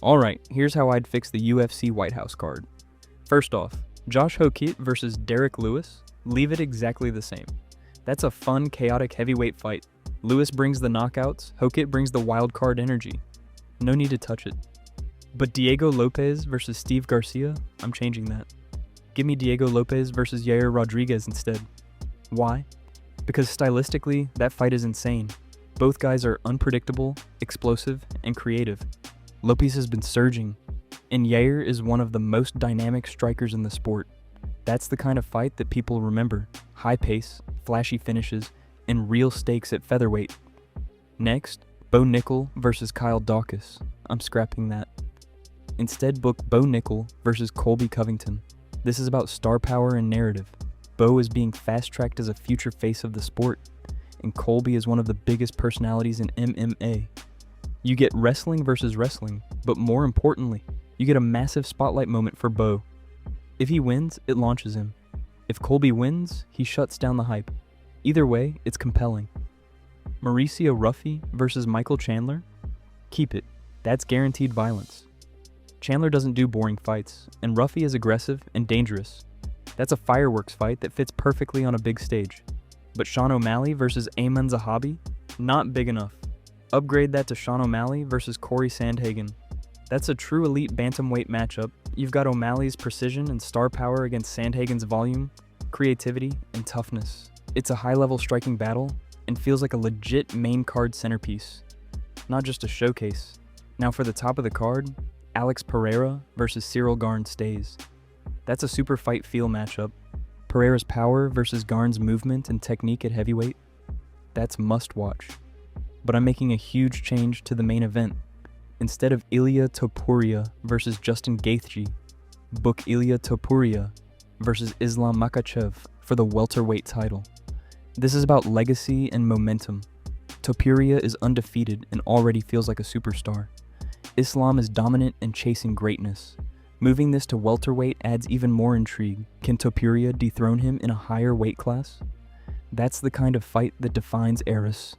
Alright, here's how I'd fix the UFC White House card. First off, Josh Hokit versus Derek Lewis, leave it exactly the same. That's a fun, chaotic heavyweight fight. Lewis brings the knockouts, Hokit brings the wild card energy. No need to touch it. But Diego Lopez versus Steve Garcia, I'm changing that. Give me Diego Lopez versus Yair Rodriguez instead. Why? Because stylistically, that fight is insane. Both guys are unpredictable, explosive, and creative. Lopez has been surging, and Yair is one of the most dynamic strikers in the sport. That's the kind of fight that people remember. High pace, flashy finishes, and real stakes at featherweight. Next, Bo Nickel versus Kyle Dawkins. I'm scrapping that. Instead, book Bo Nickel versus Colby Covington. This is about star power and narrative. Bo is being fast-tracked as a future face of the sport, and Colby is one of the biggest personalities in MMA. You get wrestling versus wrestling, but more importantly, you get a massive spotlight moment for Bo. If he wins, it launches him. If Colby wins, he shuts down the hype. Either way, it's compelling. Mauricio Ruffy versus Michael Chandler? Keep it. That's guaranteed violence. Chandler doesn't do boring fights, and Ruffy is aggressive and dangerous. That's a fireworks fight that fits perfectly on a big stage. But Sean O'Malley versus Ayman Zahabi? Not big enough. Upgrade that to Sean O'Malley versus Corey Sandhagen. That's a true elite bantamweight matchup. You've got O'Malley's precision and star power against Sandhagen's volume, creativity, and toughness. It's a high-level striking battle and feels like a legit main card centerpiece, not just a showcase. Now for the top of the card, Alex Pereira versus Cyril Garn stays. That's a super fight feel matchup. Pereira's power versus Garn's movement and technique at heavyweight. That's must watch. But I'm making a huge change to the main event. Instead of Ilia Topuria versus Justin Gaethje, book Ilia Topuria versus Islam Makhachev for the welterweight title. This is about legacy and momentum. Topuria is undefeated and already feels like a superstar. Islam is dominant and chasing greatness. Moving this to welterweight adds even more intrigue. Can Topuria dethrone him in a higher weight class? That's the kind of fight that defines eras.